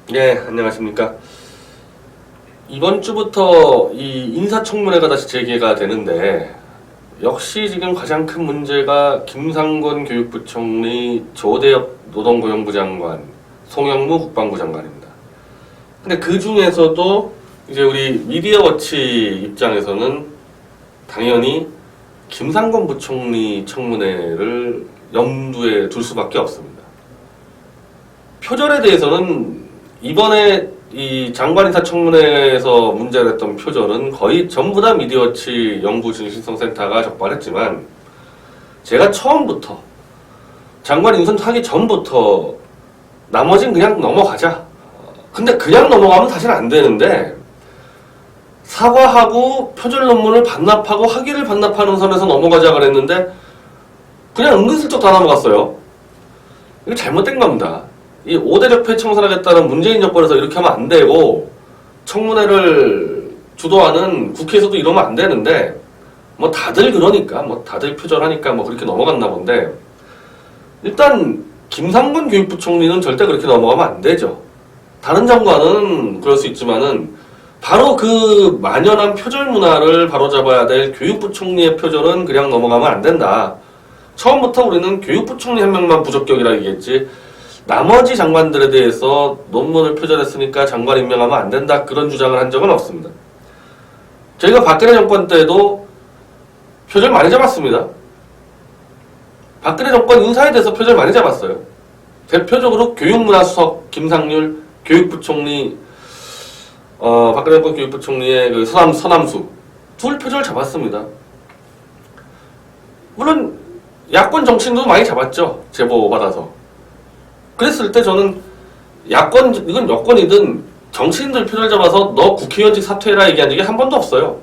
네, 안녕하십니까. 이번 주부터 이 인사청문회가 다시 재개가 되는데, 역시 지금 가장 큰 문제가 김상곤 교육부총리, 조대엽 노동고용부 장관, 송영무 국방부 장관입니다. 근데 그 중에서도 이제 우리 미디어워치 입장에서는 당연히 김상곤 부총리 청문회를 염두에 둘 수밖에 없습니다. 표절에 대해서는 이번에 이 장관인사 청문회에서 문제가 됐던 표절은 거의 전부 다 미디어워치 연구진실성센터가 적발했지만, 제가 처음부터 장관 인선하기 전부터 나머진 그냥 넘어가자. 근데 그냥 넘어가면 사실 안 되는데, 사과하고 표절 논문을 반납하고 학위를 반납하는 선에서 넘어가자 그랬는데 그냥 은근슬쩍 다 넘어갔어요. 이거 잘못된 겁니다. 이 5대 적폐 청산하겠다는 문재인 정권에서 이렇게 하면 안 되고, 청문회를 주도하는 국회에서도 이러면 안 되는데, 뭐 다들 그러니까, 뭐 다들 표절하니까 뭐 그렇게 넘어갔나 본데, 일단 김상곤 교육부총리는 절대 그렇게 넘어가면 안 되죠. 다른 장관은 그럴 수 있지만은 바로 그 만연한 표절 문화를 바로잡아야 될 교육부총리의 표절은 그냥 넘어가면 안 된다. 처음부터 우리는 교육부총리 한 명만 부적격이라 얘기했지, 나머지 장관들에 대해서 논문을 표절했으니까 장관 임명하면 안 된다, 그런 주장을 한 적은 없습니다. 저희가 박근혜 정권 때도 표절 많이 잡았습니다. 박근혜 정권 인사에 대해서 표절 많이 잡았어요. 대표적으로 교육문화수석 김상률, 교육부총리, 박근혜 정권 교육부총리의 그 서남수 둘 표절 잡았습니다. 물론 야권 정치인도 많이 잡았죠, 제보 받아서. 그랬을 때 저는 이건 여권이든 정치인들 표절 잡아서 너 국회의원직 사퇴해라 얘기한 적이 한 번도 없어요.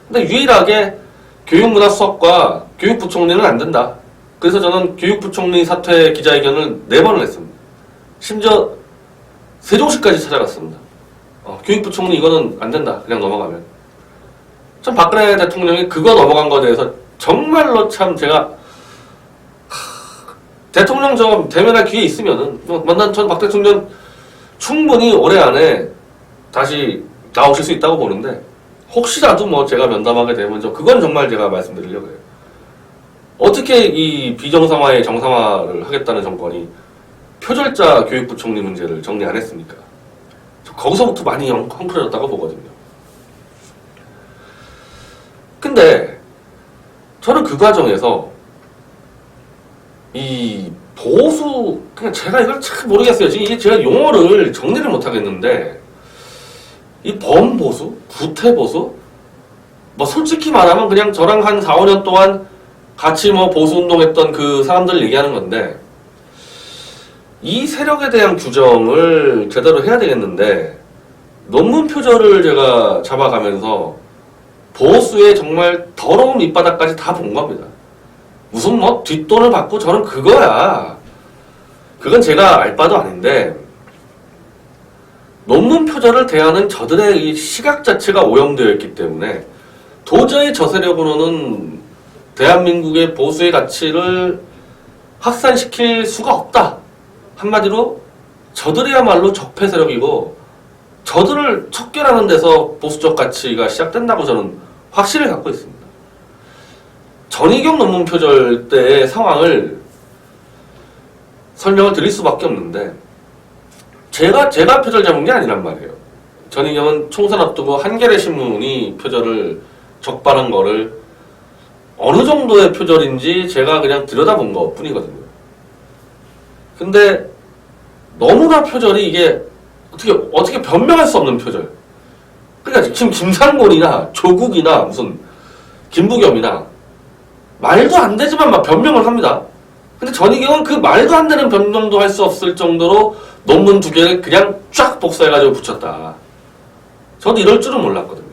근데 유일하게 교육문화수석과 교육부총리는 안 된다. 그래서 저는 교육부총리 사퇴 기자회견을 4번을 했습니다. 심지어 세종시까지 찾아갔습니다. 교육부총리 이거는 안 된다, 그냥 넘어가면. 전 박근혜 대통령이 그거 넘어간 거에 대해서 정말로 참 제가, 대통령 저 대면할 기회 있으면은, 전 박 대통령 충분히 올해 안에 다시 나오실 수 있다고 보는데, 혹시라도 뭐 제가 면담하게 되면 그건 정말 제가 말씀드리려고 해요. 어떻게 이 비정상화의 정상화를 하겠다는 정권이 표절자 교육부총리 문제를 정리 안 했습니까? 거기서부터 많이 헝클어졌다고 보거든요. 근데 저는 그 과정에서 이 보수, 그냥 제가 이걸 참 모르겠어요. 지금 이게 제가 용어를 정리를 못 하겠는데, 이 범보수, 구태보수, 뭐 솔직히 말하면 그냥 저랑 한 4, 5년 동안 같이 뭐 보수운동했던 그 사람들 얘기하는 건데, 이 세력에 대한 규정을 제대로 해야 되겠는데, 논문 표절을 제가 잡아가면서 보수의 정말 더러운 밑바닥까지 다 본 겁니다. 무슨 뭐 뒷돈을 받고 저는 그거야. 그건 제가 알 바도 아닌데, 논문 표절을 대하는 저들의 이 시각 자체가 오염되어 있기 때문에 도저히 저 세력으로는 대한민국의 보수의 가치를 확산시킬 수가 없다. 한마디로 저들이야말로 적폐 세력이고, 저들을 척결하는 데서 보수적 가치가 시작된다고 저는 확신을 갖고 있습니다. 전희경 논문 표절 때의 상황을 설명을 드릴 수밖에 없는데, 제가 표절 잡은 게 아니란 말이에요. 전희경은 총선 앞두고 한겨레 신문이 표절을 적발한 거를 어느 정도의 표절인지 제가 그냥 들여다본 것 뿐이거든요. 근데 너무나 표절이 이게 어떻게 변명할 수 없는 표절. 그러니까 지금 김상곤이나 조국이나 무슨 김부겸이나 말도 안 되지만 막 변명을 합니다. 근데 전희경은 그 말도 안 되는 변명도 할 수 없을 정도로 논문 2개를 그냥 쫙 복사해가지고 붙였다. 저도 이럴 줄은 몰랐거든요.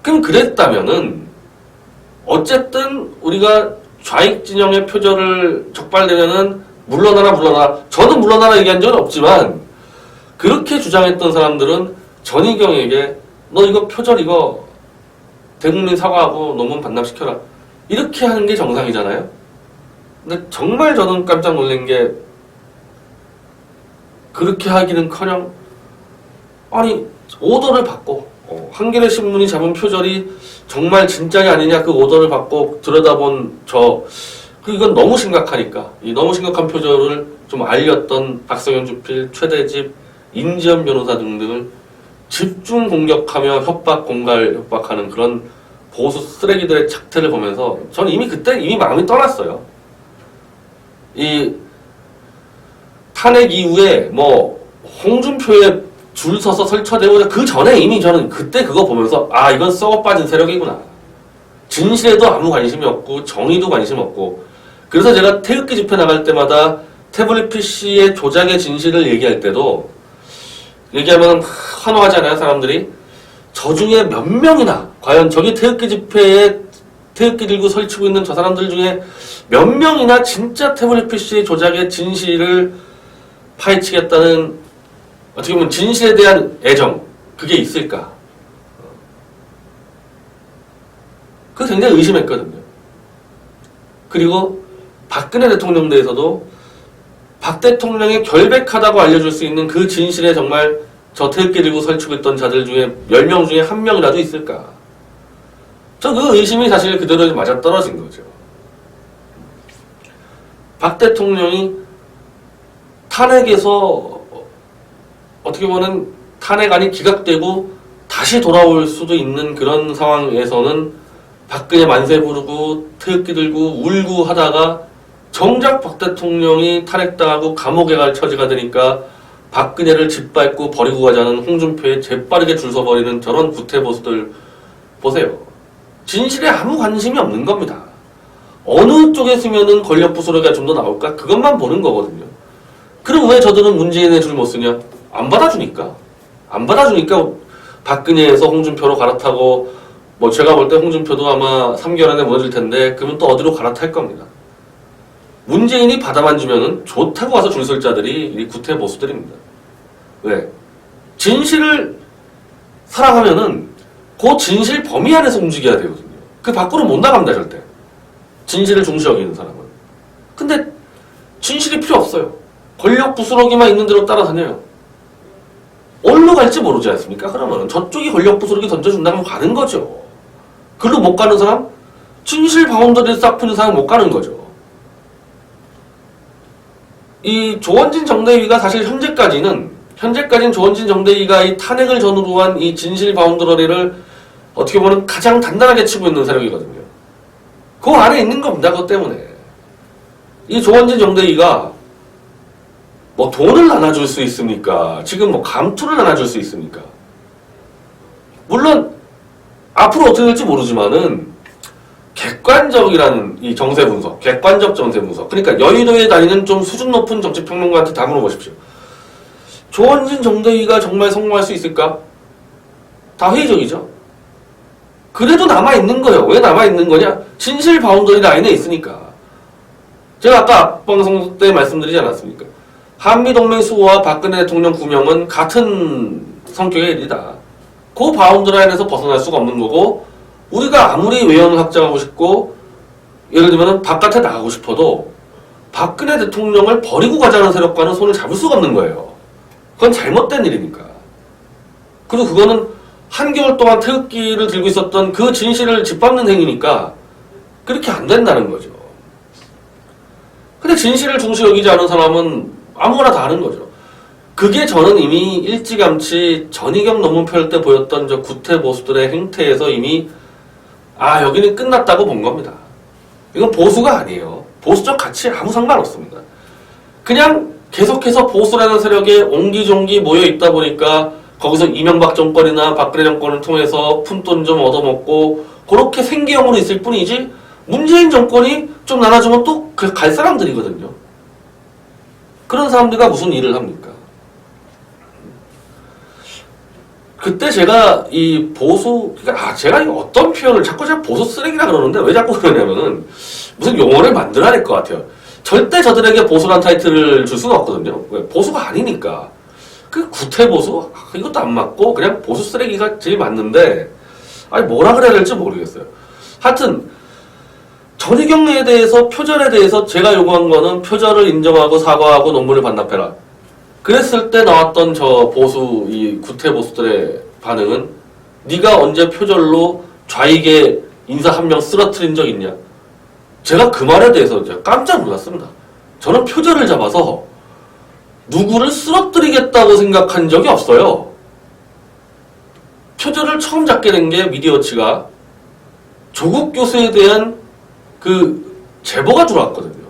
그럼 그랬다면은 어쨌든 우리가 좌익 진영의 표절을 적발되면은 물러나라. 저는 물러나라 얘기한 적은 없지만, 그렇게 주장했던 사람들은 전희경에게 너 이거 표절 이거 대국민 사과하고 논문 반납시켜라, 이렇게 하는 게 정상이잖아요. 근데 정말 저는 깜짝 놀란 게, 그렇게 하기는커녕 아니 오더를 받고 한겨레 신문이 잡은 표절이 정말 진짜냐 아니냐 그 오더를 받고 들여다본 이건 너무 심각하니까 이 너무 심각한 표절을 좀 알렸던 박성현 주필, 최대집, 임지연 변호사 등등을 집중 공격하며 협박, 공갈 협박하는 그런 보수 쓰레기들의 작태를 보면서 저는 그때 이미 마음이 떠났어요. 이 탄핵 이후에 홍준표에 줄 서서 설쳐대고 그 전에 이미 저는 그때 그거 보면서 이건 썩어 빠진 세력이구나. 진실에도 아무 관심이 없고 정의도 관심 없고 그래서 제가 태극기 집회 나갈 때마다 태블릿 PC의 조작의 진실을 얘기할 때도 얘기하면 환호하잖아요 사람들이. 저 중에 몇 명이나 과연 저기 태극기 집회에 태극기 들고 설치고 있는 저 사람들 중에 몇 명이나 진짜 태블릿 PC의 조작의 진실을 파헤치겠다는 어떻게 보면 진실에 대한 애정 그게 있을까? 그거 굉장히 의심했거든요. 그리고 박근혜 대통령 대해서도 박 대통령이 결백하다고 알려줄 수 있는 그 진실에 정말 저 태극기 들고 설치고 있던 자들 중에 10명 중에 1명이라도 있을까? 저 그 의심이 사실 그대로 맞아떨어진 거죠. 박 대통령이 탄핵에서 어떻게 보면 탄핵안이 기각되고 다시 돌아올 수도 있는 그런 상황에서는 박근혜 만세 부르고 태극기 들고 울고 하다가 정작 박 대통령이 탄핵당하고 감옥에 갈 처지가 되니까 박근혜를 짓밟고 버리고 가자는 홍준표에 재빠르게 줄 서버리는 저런 구태보수들 보세요. 진실에 아무 관심이 없는 겁니다. 어느 쪽에 쓰면은 권력 부스러기가 좀 더 나올까? 그것만 보는 거거든요. 그럼 왜 저들은 문재인의 줄 못 쓰냐? 안 받아주니까. 안 받아주니까 박근혜에서 홍준표로 갈아타고 제가 볼 때 홍준표도 아마 3개월 안에 무너질 텐데 그러면 또 어디로 갈아탈 겁니다. 문재인이 받아만 주면은 좋다고 와서 줄 설 자들이 이 구태 보수들입니다. 왜? 진실을 사랑하면은 그 진실 범위 안에서 움직여야 되거든요. 그 밖으로 못 나갑니다, 절대. 진실을 중시 여기는 사람은. 근데 진실이 필요 없어요. 권력 부스러기만 있는 대로 따라다녀요. 어디로 갈지 모르지 않습니까? 그러면은 저쪽이 권력 부스러기 던져준다면 가는 거죠. 글로 못 가는 사람? 진실 바운더리를 싹 푸는 사람 못 가는 거죠. 이 조원진 정대위가 사실 현재까지는 조원진 정대위가 이 탄핵을 전후로 한 이 진실 바운더리를 어떻게 보면 가장 단단하게 치고 있는 세력이거든요. 그 안에 있는 겁니다. 그것 때문에. 이 조원진 정대위가 돈을 나눠줄 수 있습니까? 지금 감투를 나눠줄 수 있습니까? 물론 앞으로 어떻게 될지 모르지만은 객관적이라는 이 정세 분석, 객관적 정세 분석. 그러니까 여의도에 다니는 좀 수준 높은 정치평론가한테 다 물어보십시오. 조원진 정대위가 정말 성공할 수 있을까? 다 회의적이죠. 그래도 남아있는 거예요. 왜 남아있는 거냐? 진실 바운더리 라인에 있으니까. 제가 아까 앞방송 때 말씀드리지 않았습니까? 한미동맹 수호와 박근혜 대통령 구명은 같은 성격의 일이다. 그 바운드 라인에서 벗어날 수가 없는 거고 우리가 아무리 외연을 확장하고 싶고 예를 들면 바깥에 나가고 싶어도 박근혜 대통령을 버리고 가자는 세력과는 손을 잡을 수가 없는 거예요. 그건 잘못된 일이니까. 그리고 그거는 한겨울 동안 태극기를 들고 있었던 그 진실을 짓밟는 행위니까 그렇게 안 된다는 거죠. 근데 진실을 중시 여기지 않은 사람은 아무거나 다 하는 거죠. 그게 저는 이미 일찌감치 전희경 논문 펼 때 보였던 저 구태 보수들의 행태에서 이미 여기는 끝났다고 본 겁니다. 이건 보수가 아니에요. 보수적 가치에 아무 상관없습니다. 그냥 계속해서 보수라는 세력에 옹기종기 모여 있다 보니까 거기서 이명박 정권이나 박근혜 정권을 통해서 푼돈 좀 얻어먹고 그렇게 생계형으로 있을 뿐이지 문재인 정권이 좀 나눠주면 또 갈 사람들이거든요. 그런 사람들과 무슨 일을 합니까? 그때 제가 이 보수, 제가 어떤 표현을 자꾸 제가 보수 쓰레기라 그러는데 왜 자꾸 그러냐면은 무슨 용어를 만들어야 될 것 같아요. 절대 저들에게 보수란 타이틀을 줄 수가 없거든요. 왜? 보수가 아니니까. 그 구태보수? 이것도 안 맞고 그냥 보수 쓰레기가 제일 맞는데 뭐라 그래야 될지 모르겠어요. 하여튼 전희경에 대해서 표절에 대해서 제가 요구한 거는 표절을 인정하고 사과하고 논문을 반납해라. 그랬을 때 나왔던 저 보수, 이 구태 보수들의 반응은 네가 언제 표절로 좌익의 인사 한 명 쓰러뜨린 적 있냐? 제가 그 말에 대해서 깜짝 놀랐습니다. 저는 표절을 잡아서 누구를 쓰러뜨리겠다고 생각한 적이 없어요. 표절을 처음 잡게 된 게 미디어치가 조국 교수에 대한 그 제보가 들어왔거든요.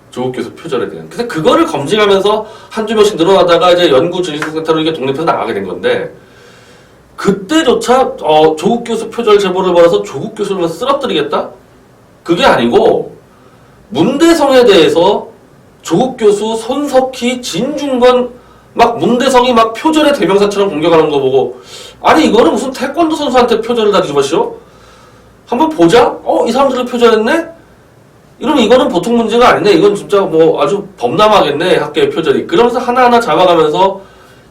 조국 교수 표절에 대한. 그래서 그거를 검증하면서 한두 명씩 늘어나다가 이제 연구진실센터로 이게 독립해서 나가게 된 건데, 그때조차 조국 교수 표절 제보를 받아서 조국 교수를 쓰러뜨리겠다? 그게 아니고 문대성에 대해서 조국 교수, 손석희, 진중권 막 문대성이 막 표절의 대명사처럼 공격하는 거 보고, 아니 이거는 무슨 태권도 선수한테 표절을 다 뒤집어씌워? 한번 보자? 이 사람들을 표절했네? 이러면 이거는 보통 문제가 아니네. 이건 진짜 뭐 아주 범람하겠네, 학계의 표절이. 그러면서 하나하나 잡아가면서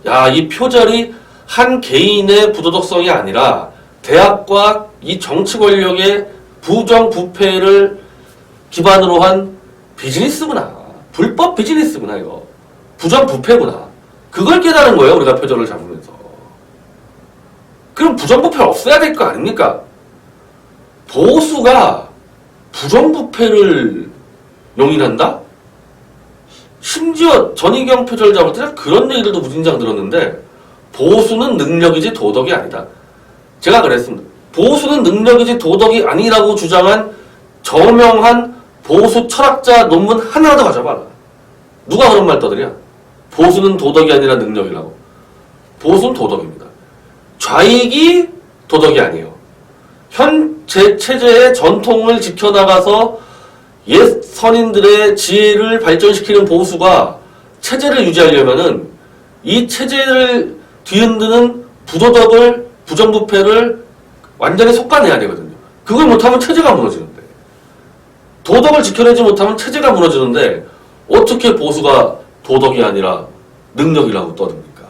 야, 이 표절이 한 개인의 부도덕성이 아니라 대학과 이 정치 권력의 부정 부패를 기반으로 한 비즈니스구나. 불법 비즈니스구나, 이거. 부정 부패구나. 그걸 깨달은 거예요, 우리가 표절을 잡으면서. 그럼 부정 부패를 없애야 될 거 아닙니까? 보수가 부정부패를 용인한다? 심지어 전희경 표절 잡을 때 그런 얘기들도 무진장 들었는데, 보수는 능력이지 도덕이 아니다. 제가 그랬습니다. 보수는 능력이지 도덕이 아니라고 주장한 저명한 보수 철학자 논문 하나라도 가져봐라. 누가 그런 말 떠드냐? 보수는 도덕이 아니라 능력이라고. 보수는 도덕입니다. 좌익이 도덕이 아니에요. 현 체제의 전통을 지켜나가서 옛 선인들의 지혜를 발전시키는 보수가 체제를 유지하려면은 이 체제를 뒤흔드는 부도덕을, 부정부패를 완전히 속아내야 되거든요. 그걸 못하면 체제가 무너지는데, 도덕을 지켜내지 못하면 체제가 무너지는데 어떻게 보수가 도덕이 아니라 능력이라고 떠듭니까?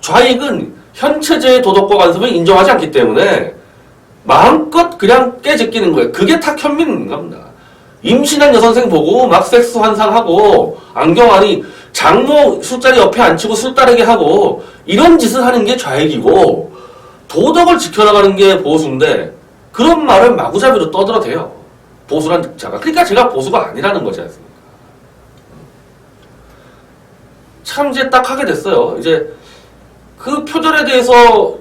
좌익은 현 체제의 도덕과 간섭을 인정하지 않기 때문에 마음껏 그냥 깨제끼는 거예요. 그게 다 현민인 겁니다. 임신한 여선생 보고 막 섹스 환상하고 안경 안이 장모 술자리 옆에 앉히고 술 따르게 하고 이런 짓을 하는 게 좌익이고, 도덕을 지켜나가는 게 보수인데 그런 말을 마구잡이로 떠들어대요. 보수란 자가. 그러니까 제가 보수가 아니라는 거지 않습니까? 참 이제 딱 하게 됐어요. 이제 그 표절에 대해서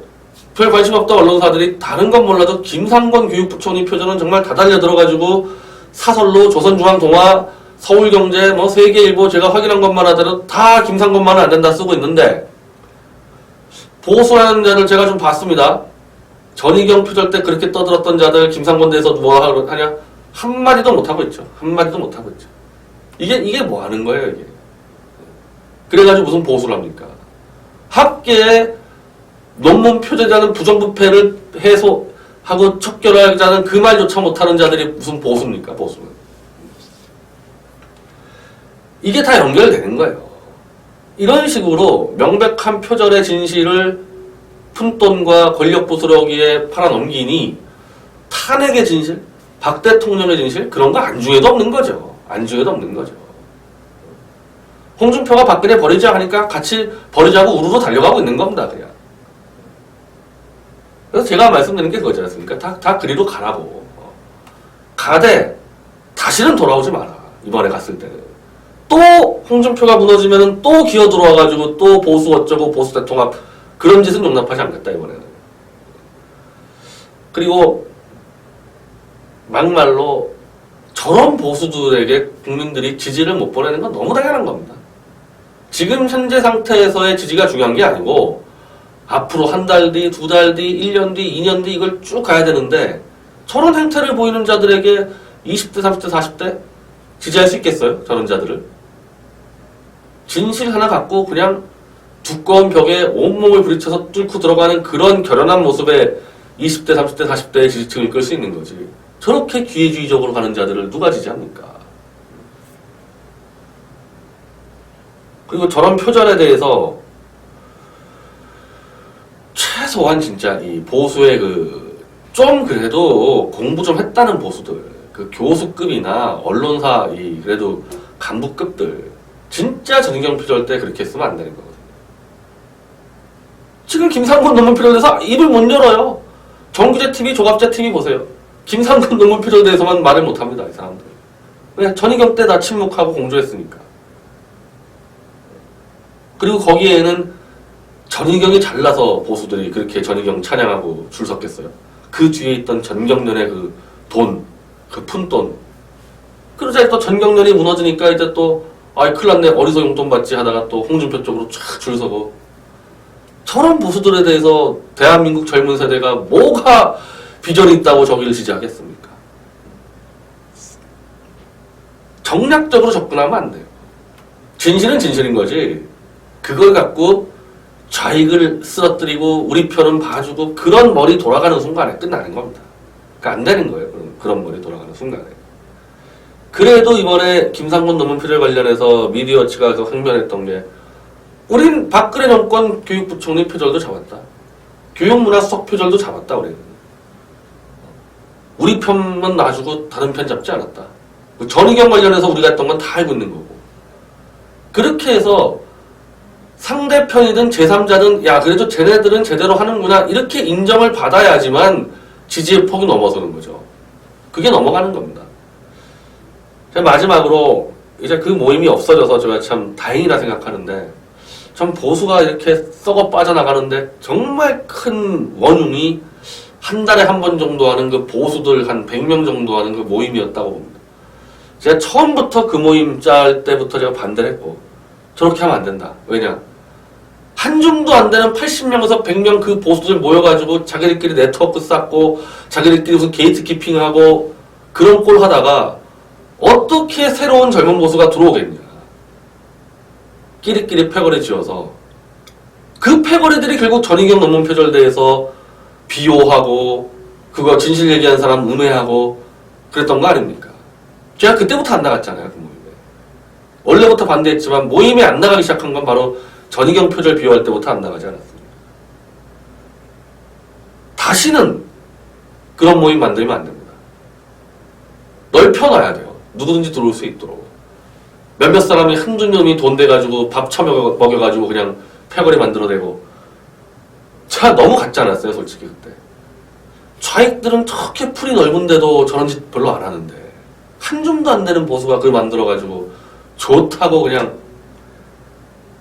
별 관심 없다 언론사들이 다른 건 몰라도 김상권 교육부총리 표절은 정말 다 달려들어가지고 사설로 조선중앙동화, 서울경제, 뭐 세계일보 제가 확인한 것만 하더라도 다 김상권만은 안 된다 쓰고 있는데, 보수하는 자들 제가 좀 봤습니다. 전희경 표절 때 그렇게 떠들었던 자들 김상권 대해서 뭐 하냐? 한마디도 못하고 있죠. 한마디도 못하고 있죠. 이게 뭐 하는 거예요, 이게. 그래가지고 무슨 보수를 합니까? 학계에 논문 표제자는 부정부패를 해소하고 척결하자는 그 말조차 못하는 자들이 무슨 보수입니까, 보수는. 이게 다 연결되는 거예요. 이런 식으로 명백한 표절의 진실을 푼돈과 권력 부스러기에 팔아넘기니 탄핵의 진실, 박 대통령의 진실, 그런 거 안중에도 없는 거죠. 안중에도 없는 거죠. 홍준표가 박근혜 버리자 하니까 같이 버리자고 우르르 달려가고 있는 겁니다, 그냥. 그래서 제가 말씀드리는 게 그거지 않습니까? 다 그리로 가라고. 가되 다시는 돌아오지 마라. 이번에 갔을 때는. 또 홍준표가 무너지면 또 기어 들어와가지고 또 보수 어쩌고 보수 대통합, 그런 짓은 용납하지 않겠다, 이번에는. 그리고 막말로 저런 보수들에게 국민들이 지지를 못 보내는 건 너무 당연한 겁니다. 지금 현재 상태에서의 지지가 중요한 게 아니고 앞으로 한 달 뒤, 두 달 뒤, 1년 뒤, 2년 뒤 이걸 쭉 가야 되는데, 저런 행태를 보이는 자들에게 20대, 30대, 40대 지지할 수 있겠어요? 저런 자들을. 진실 하나 갖고 그냥 두꺼운 벽에 온몸을 부딪혀서 뚫고 들어가는 그런 결연한 모습에 20대, 30대, 40대의 지지층을 끌 수 있는 거지. 저렇게 기회주의적으로 가는 자들을 누가 지지합니까? 그리고 저런 표절에 대해서 최소한 진짜 이 보수의 좀 그래도 공부 좀 했다는 보수들, 그 교수급이나 언론사 그래도 간부급들, 진짜 전희경 표절 때 그렇게 했으면 안 되는 거거든요. 지금 김상곤 논문 표절돼서 입을 못 열어요. 정규재 TV, 조갑재 TV 보세요. 김상곤 논문 표절돼서만 말을 못 합니다, 이 사람들. 그냥 전희경 때 다 침묵하고 공조했으니까. 그리고 거기에는 전희경이 잘나서 보수들이 그렇게 전희경 찬양하고 줄 섰겠어요. 그 뒤에 있던 전경련의 그 돈, 그 푼돈. 그러자 또 전경련이 무너지니까 이제 또 아이 큰일 났네 어디서 용돈 받지 하다가 또 홍준표 쪽으로 쫙 줄 서고. 저런 보수들에 대해서 대한민국 젊은 세대가 뭐가 비전이 있다고 저기를 지지하겠습니까? 정략적으로 접근하면 안 돼요. 진실은 진실인 거지. 그걸 갖고 좌익을 쓰러뜨리고 우리 편은 봐주고 그런 머리 돌아가는 순간에 끝나는 겁니다. 그러니까 안 되는 거예요. 그런 머리 돌아가는 순간에. 그래도 이번에 김상곤 논문 표절 관련해서 미디어워치가 그 항변했던 게 우린 박근혜 정권 교육부총리 표절도 잡았다. 교육문화수석 표절도 잡았다. 우리는. 우리 편만 놔주고 다른 편 잡지 않았다. 전희경 관련해서 우리가 했던 건 다 알고 있는 거고. 그렇게 해서 상대편이든 제3자든 야 그래도 쟤네들은 제대로 하는구나 이렇게 인정을 받아야지만 지지의 폭이 넘어서는 거죠. 그게 넘어가는 겁니다. 마지막으로 이제 그 모임이 없어져서 제가 참 다행이라 생각하는데 참 보수가 이렇게 썩어 빠져나가는데 정말 큰 원흉이 한 달에 한 번 정도 하는 그 보수들 한 100명 정도 하는 그 모임이었다고 봅니다. 제가 처음부터 그 모임 짤 때부터 제가 반대를 했고 저렇게 하면 안 된다. 왜냐? 한 줌도 안 되는 80명에서 100명 그 보수들 모여가지고 자기들끼리 네트워크 쌓고 자기들끼리 무슨 게이트키핑하고 그런 꼴 하다가 어떻게 새로운 젊은 보수가 들어오겠냐. 끼리끼리 패거리 지어서 그 패거리들이 결국 전희경 논문 표절대에서 비호하고 그거 진실 얘기한 사람 음해하고 그랬던 거 아닙니까? 제가 그때부터 안 나갔잖아요. 그 모임에. 원래부터 반대했지만 모임에 안 나가기 시작한 건 바로 전희경 표절 비호할 때부터 안 나가지 않았습니까? 다시는 그런 모임 만들면 안 됩니다. 넓혀놔야 돼요. 누구든지 들어올 수 있도록. 몇몇 사람이 한두 놈이 돈 대가지고 밥 처먹여가지고 그냥 패거리 만들어내고 제가 너무 같지 않았어요 솔직히 그때. 좌익들은 저렇게 풀이 넓은데도 저런 짓 별로 안 하는데 한 줌도 안 되는 보수가 그걸 만들어가지고 좋다고 그냥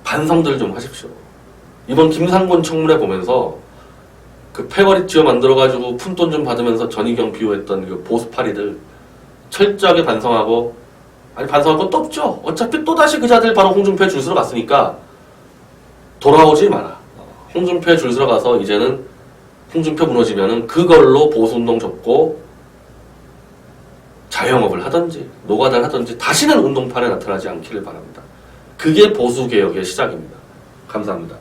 반성들 좀 하십시오. 이번 김상곤 청문회 보면서 그 패거리 쥐어 만들어가지고 푼돈 좀 받으면서 전희경 비호했던 그 보수파리들 철저하게 반성하고 아니 반성할 것도 없죠. 어차피 또다시 그 자들 바로 홍준표에 줄 서러 갔으니까 돌아오지 마라. 홍준표에 줄 서러 가서 이제는 홍준표 무너지면은 그걸로 보수운동 접고 자영업을 하든지 노가다를 하든지 다시는 운동판에 나타나지 않기를 바랍니다. 그게 보수개혁의 시작입니다. 감사합니다.